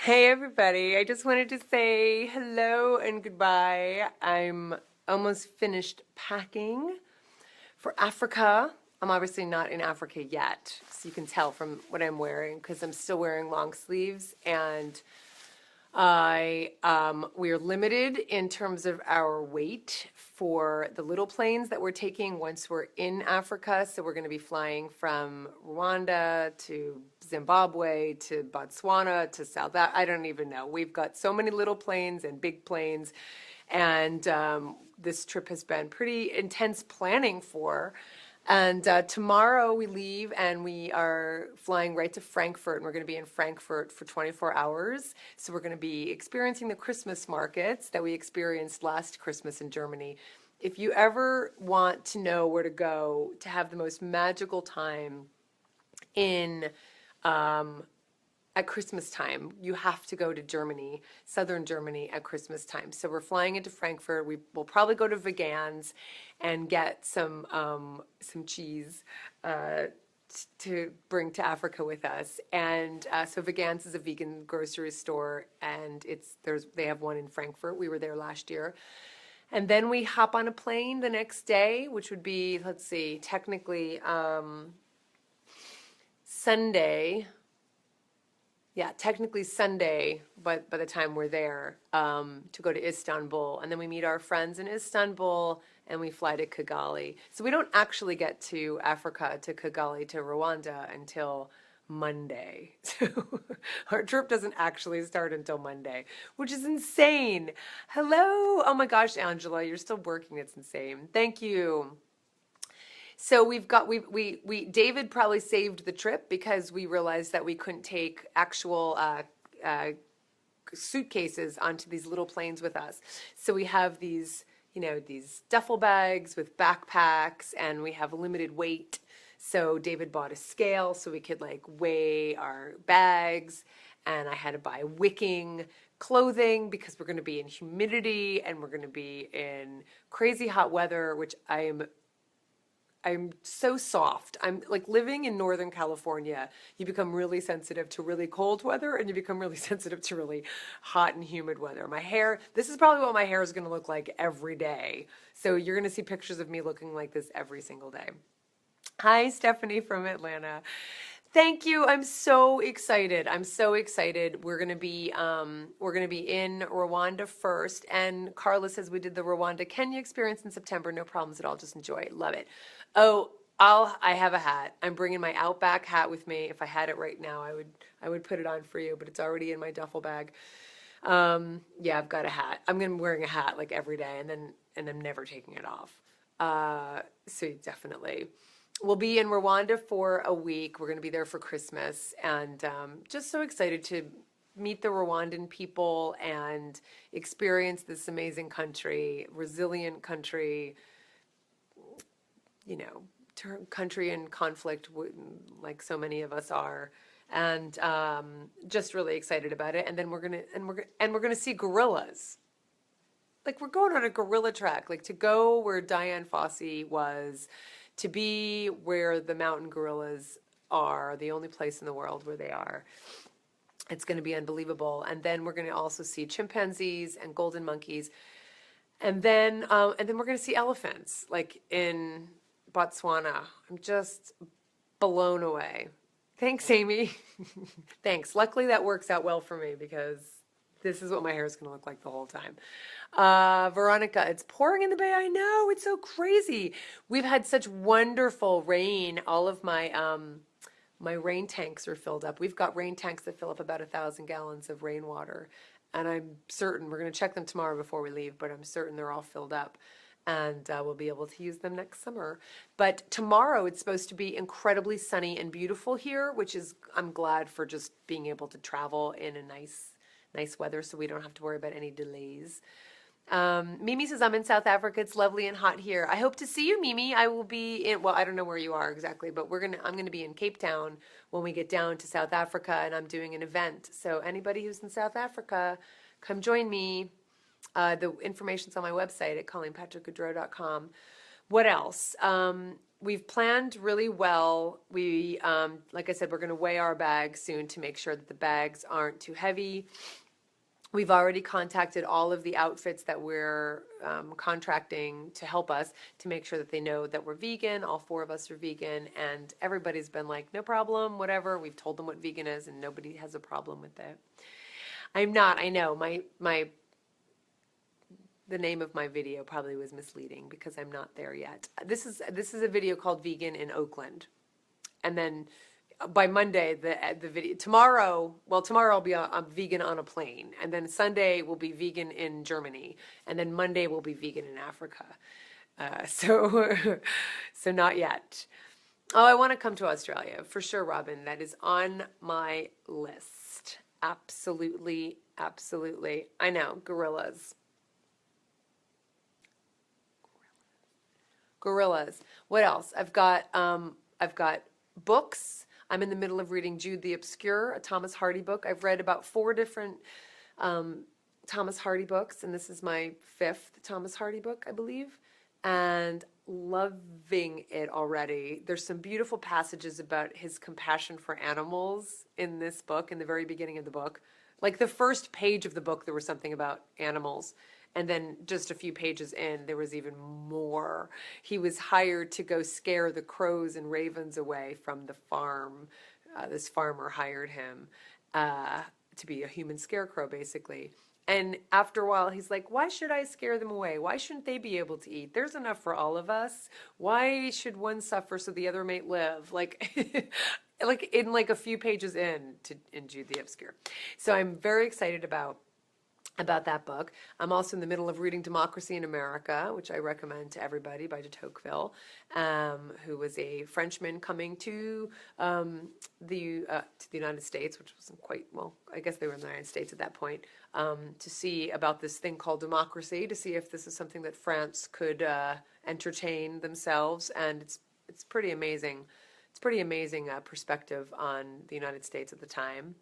Hey everybody, I just wanted to say hello and goodbye. I'm almost finished packing for Africa. I'm obviously not in Africa yet, so you can tell from what I'm wearing because I'm still wearing long sleeves and we are limited in terms of our weight for the little planes that we're taking once we're in Africa. So we're going to be flying from Rwanda to Zimbabwe to Botswana to I don't even know. We've got so many little planes and big planes, and this trip has been pretty intense planning for. And tomorrow we leave and we are flying right to Frankfurt, and we're going to be in Frankfurt for 24 hours. So we're going to be experiencing the Christmas markets that we experienced last Christmas in Germany. If you ever want to know where to go to have the most magical time in at Christmas time, you have to go to Germany, southern Germany at Christmas time. So we're flying into Frankfurt. We will probably go to Vegan's and get some cheese to bring to Africa with us. And so Vegan's is a vegan grocery store, and they have one in Frankfurt. We were there last year. And then we hop on a plane the next day, which would be, let's see, technically Sunday. Yeah, technically Sunday, but by the time we're there, to go to Istanbul. And then we meet our friends in Istanbul and we fly to Kigali. So we don't actually get to Africa, to Kigali, to Rwanda until Monday. So our trip doesn't actually start until Monday, which is insane. Hello. Oh my gosh, Angela, you're still working. It's insane. Thank you. So David probably saved the trip because we realized that we couldn't take actual uh, suitcases onto these little planes with us. So we have these duffel bags with backpacks, and we have a limited weight. So David bought a scale so we could like weigh our bags, and I had to buy wicking clothing because we're going to be in humidity and we're going to be in crazy hot weather, which I'm so soft. I'm like living in Northern California. You become really sensitive to really cold weather and you become really sensitive to really hot and humid weather. My hair, this is probably what my hair is going to look like every day. So you're going to see pictures of me looking like this every single day. Hi, Stephanie from Atlanta. Thank you. I'm so excited. I'm so excited. We're gonna be in Rwanda first. And Carla says we did the Rwanda Kenya experience in September. No problems at all. Just enjoy it. Love it. Oh, I have a hat. I'm bringing my Outback hat with me. If I had it right now, I would put it on for you, but it's already in my duffel bag. Yeah, I've got a hat. I'm gonna be wearing a hat like every day, and I'm never taking it off. So definitely. We'll be in Rwanda for a week. We're going to be there for Christmas, and just so excited to meet the Rwandan people and experience this amazing country, resilient country, you know, country in conflict, like so many of us are, and just really excited about it. And then we're gonna see gorillas. Like we're going on a gorilla trek, like to go where Diane Fossey was, to be where the mountain gorillas are, the only place in the world where they are. It's going to be unbelievable. And then we're going to also see chimpanzees and golden monkeys. And then we're going to see elephants, like in Botswana. I'm just blown away. Thanks, Amy. Thanks. Luckily, that works out well for me because this is what my hair is going to look like the whole time. Veronica, it's pouring in the Bay. I know, it's so crazy. We've had such wonderful rain. All of my rain tanks are filled up. We've got rain tanks that fill up about 1,000 gallons of rainwater, and I'm certain we're going to check them tomorrow before we leave. But I'm certain they're all filled up, and we'll be able to use them next summer. But tomorrow it's supposed to be incredibly sunny and beautiful here, which is I'm glad for just being able to travel in a nice weather so we don't have to worry about any delays. Mimi says, I'm in South Africa. It's lovely and hot here. I hope to see you, Mimi. I will be in, well, I don't know where you are exactly, but I'm going to be in Cape Town when we get down to South Africa, and I'm doing an event. So anybody who's in South Africa, come join me. The information's on my website at ColleenPatrick-Goudreau.com. What else? we've planned really well. Like I said, we're going to weigh our bags soon to make sure that the bags aren't too heavy. We've already contacted all of the outfits that we're contracting to help us to make sure that they know that we're vegan. All four of us are vegan, and everybody's been like, no problem, whatever. We've told them what vegan is, and nobody has a problem with it. I'm not. I know the name of my video probably was misleading because I'm not there yet. This is a video called Vegan in Oakland, and then by Monday the video tomorrow. Well, tomorrow I'll be vegan on a plane, and then Sunday will be vegan in Germany, and then Monday will be vegan in Africa. So not yet. Oh, I want to come to Australia for sure, Robin. That is on my list. Absolutely, absolutely. I know, gorillas. Gorillas. What else? I've got books. I'm in the middle of reading Jude the Obscure, a Thomas Hardy book. I've read about 4 different Thomas Hardy books, and this is my 5th Thomas Hardy book, I believe, and loving it already. There's some beautiful passages about his compassion for animals in this book, in the very beginning of the book. Like the first page of the book, there was something about animals. And then just a few pages in, there was even more. He was hired to go scare the crows and ravens away from the farm. This farmer hired him to be a human scarecrow, basically. And after a while, he's like, why should I scare them away? Why shouldn't they be able to eat? There's enough for all of us. Why should one suffer so the other may live? Like, like in like a few pages in Jude the Obscure. So I'm very excited about that book. I'm also in the middle of reading Democracy in America, which I recommend to everybody, by de Tocqueville, who was a Frenchman coming to the United States, which wasn't quite, well, I guess they were in the United States at that point, to see about this thing called democracy, to see if this is something that France could entertain themselves. And it's pretty amazing. It's pretty amazing perspective on the United States at the time.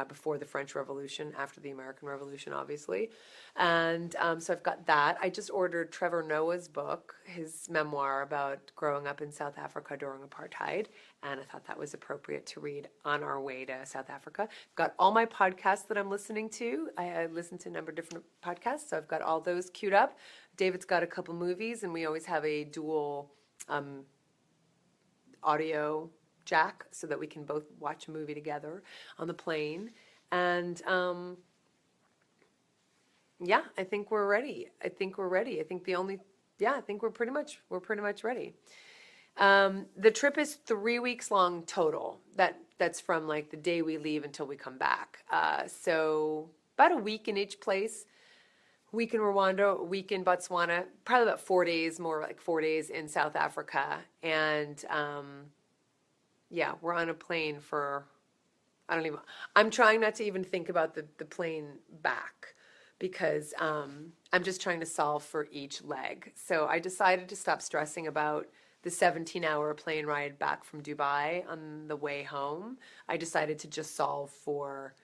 Before the French Revolution, after the American Revolution, obviously. And so I've got that. I just ordered Trevor Noah's book, his memoir about growing up in South Africa during apartheid. And I thought that was appropriate to read on our way to South Africa. I've got all my podcasts that I'm listening to. I listen to a number of different podcasts, so I've got all those queued up. David's got a couple movies, and we always have a dual audio jack so that we can both watch a movie together on the plane. And yeah, I think we're ready. I think we're pretty much ready. The trip is 3 weeks long total. That's from like the day we leave until we come back. So about a week in each place. A week in Rwanda, a week in Botswana, probably about 4 days, more like 4 days in South Africa. And yeah, we're on a plane for, I'm trying not to even think about the plane back because I'm just trying to solve for each leg. So I decided to stop stressing about the 17-hour plane ride back from Dubai on the way home. I decided to just solve for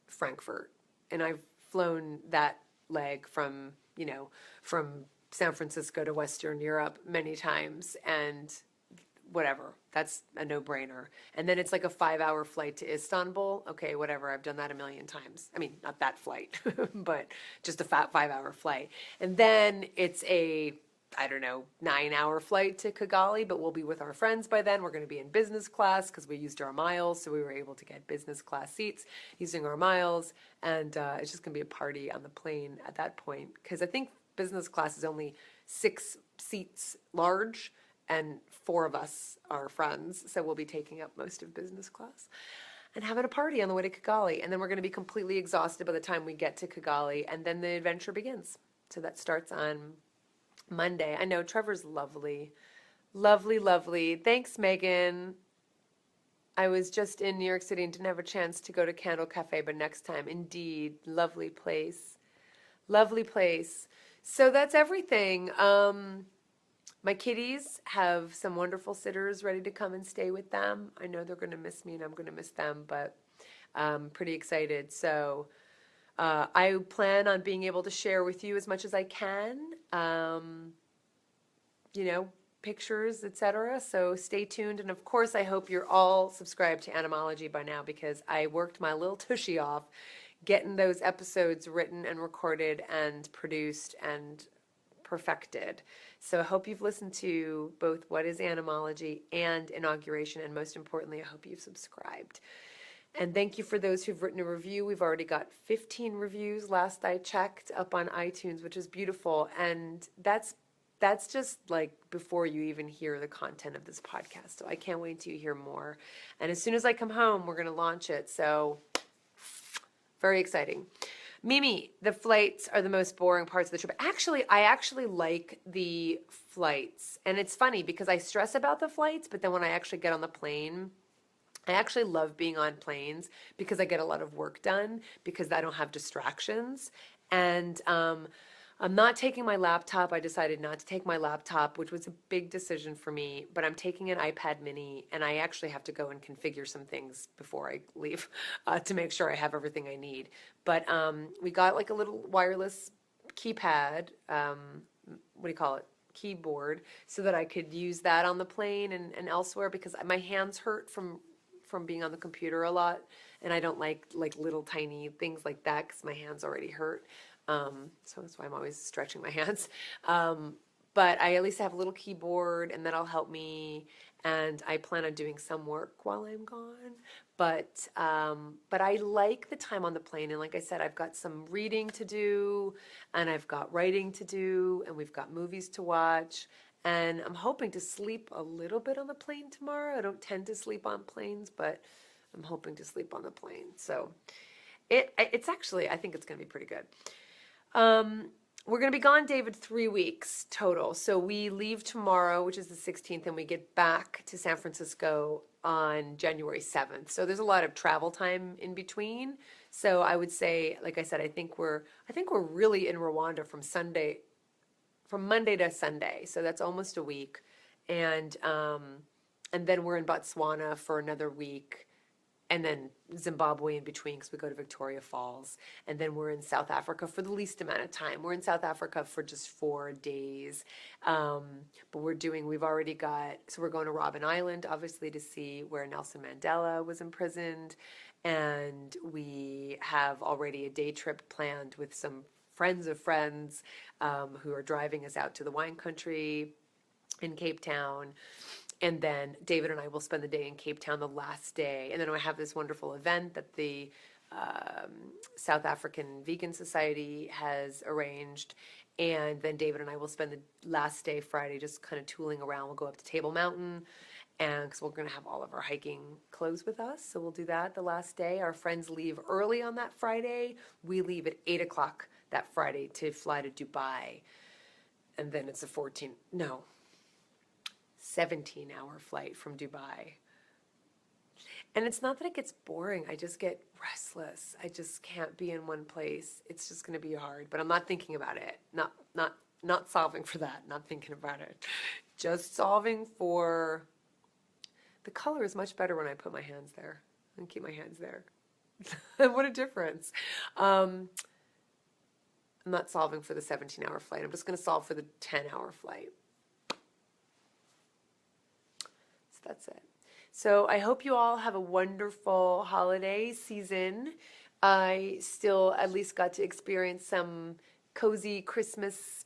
Frankfurt. And I've flown that leg from San Francisco to Western Europe many times, and whatever, that's a no-brainer. And then it's like a 5-hour flight to Istanbul. Okay, whatever, I've done that a million times. I mean, not that flight, but just a 5-hour flight. And then it's a, 9-hour flight to Kigali, but we'll be with our friends by then. We're going to be in business class because we used our miles, so we were able to get business class seats using our miles. And it's just going to be a party on the plane at that point, because I think business class is only 6 seats large, and 4 of us are friends, so we'll be taking up most of business class and having a party on the way to Kigali. And then we're going to be completely exhausted by the time we get to Kigali, and then the adventure begins. So that starts on Monday. I know, Trevor's lovely. Lovely, lovely. Thanks, Megan. I was just in New York City and didn't have a chance to go to Candle Cafe, but next time, indeed. Lovely place. Lovely place. So that's everything. My kitties have some wonderful sitters ready to come and stay with them. I know they're going to miss me and I'm going to miss them, but I'm pretty excited. So I plan on being able to share with you as much as I can. pictures, etc. So stay tuned. And of course, I hope you're all subscribed to Animology by now because I worked my little tushy off getting those episodes written and recorded and produced and perfected. So I hope you've listened to both What is Animology and Inauguration, and most importantly, I hope you've subscribed. And thank you for those who've written a review. We've already got 15 reviews last I checked up on iTunes, which is beautiful. And that's just like before you even hear the content of this podcast. So I can't wait till you hear more. And as soon as I come home, we're going to launch it. So very exciting. Mimi, the flights are the most boring parts of the trip. Actually, I actually like the flights. And it's funny because I stress about the flights, but then when I actually get on the plane, I actually love being on planes because I get a lot of work done because I don't have distractions. And I'm not taking my laptop. I decided not to take my laptop, which was a big decision for me, but I'm taking an iPad mini and I actually have to go and configure some things before I leave to make sure I have everything I need. But we got like a little wireless keypad, what do you call it? Keyboard, so that I could use that on the plane and elsewhere because my hands hurt from being on the computer a lot, and I don't like little tiny things like that because my hands already hurt. So that's why I'm always stretching my hands. But I at least have a little keyboard, and that'll help me. And I plan on doing some work while I'm gone. But I like the time on the plane. And like I said, I've got some reading to do, and I've got writing to do, and we've got movies to watch. And I'm hoping to sleep a little bit on the plane tomorrow. I don't tend to sleep on planes, but I'm hoping to sleep on the plane. So it's actually, I think it's going to be pretty good. We're going to be gone, David, 3 weeks total. So we leave tomorrow, which is the 16th, and we get back to San Francisco on January 7th. So there's a lot of travel time in between. So I would say, like I said, I think we're really in Rwanda from Monday to Sunday. So that's almost a week. And then we're in Botswana for another week. And then Zimbabwe in between because we go to Victoria Falls. And then we're in South Africa for the least amount of time. We're in South Africa for just 4 days. But we've already got, so we're going to Robben Island, obviously, to see where Nelson Mandela was imprisoned. And we have already a day trip planned with some friends of friends who are driving us out to the wine country in Cape Town. And then David and I will spend the day in Cape Town the last day. And then I have this wonderful event that the South African Vegan Society has arranged. And then David and I will spend the last day, Friday, just kind of tooling around. We'll go up to Table Mountain, and because we're going to have all of our hiking clothes with us. So we'll do that the last day. Our friends leave early on that Friday. We leave at 8 o'clock that Friday to fly to Dubai. And then it's a 17-hour flight from Dubai. And it's not that it gets boring. I just get restless. I just can't be in one place. It's just going to be hard. But I'm not thinking about it. Not solving for that. Not thinking about it. Just solving for the color is much better when I put my hands there and keep my hands there. What a difference. I'm not solving for the 17-hour flight. I'm just going to solve for the 10-hour flight. So that's it. So I hope you all have a wonderful holiday season. I still at least got to experience some cozy Christmas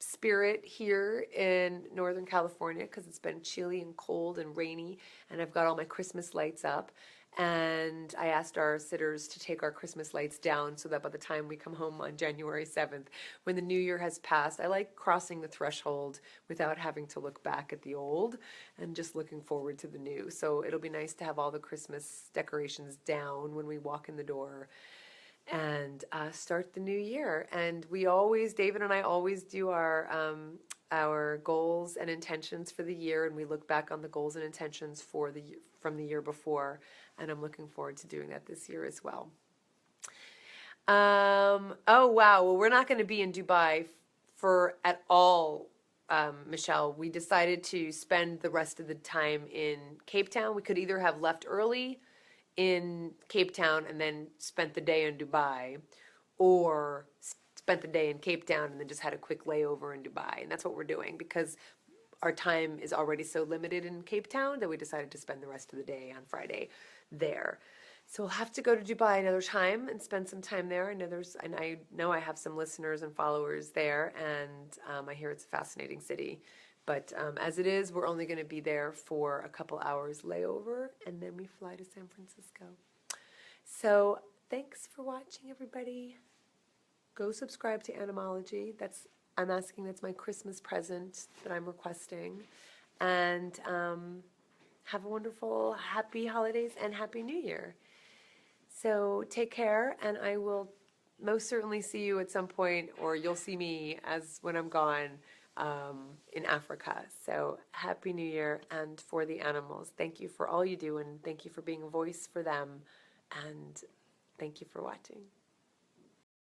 spirit here in Northern California because it's been chilly and cold and rainy, and I've got all my Christmas lights up. And I asked our sitters to take our Christmas lights down so that by the time we come home on January 7th, when the new year has passed, I like crossing the threshold without having to look back at the old and just looking forward to the new. So it'll be nice to have all the Christmas decorations down when we walk in the door and start the new year. And David and I always do our goals and intentions for the year, and we look back on the goals and intentions from the year before, and I'm looking forward to doing that this year as well. Oh wow, well, we're not going to be in Dubai at all, Michelle. We decided to spend the rest of the time in Cape Town. We could either have left early in Cape Town and then spent the day in Dubai, or spent the day in Cape Town and then just had a quick layover in Dubai. And that's what we're doing because our time is already so limited in Cape Town that we decided to spend the rest of the day on Friday there. So we'll have to go to Dubai another time and spend some time there. I know I have some listeners and followers there, and I hear it's a fascinating city. But as it is, we're only going to be there for a couple hours layover, and then we fly to San Francisco. So thanks for watching, everybody. Go subscribe to Animology. That's my Christmas present that I'm requesting. And have a wonderful, happy holidays and Happy New Year. So take care, and I will most certainly see you at some point, or you'll see me when I'm gone in Africa. So Happy New Year, and for the animals, thank you for all you do, and thank you for being a voice for them, and thank you for watching.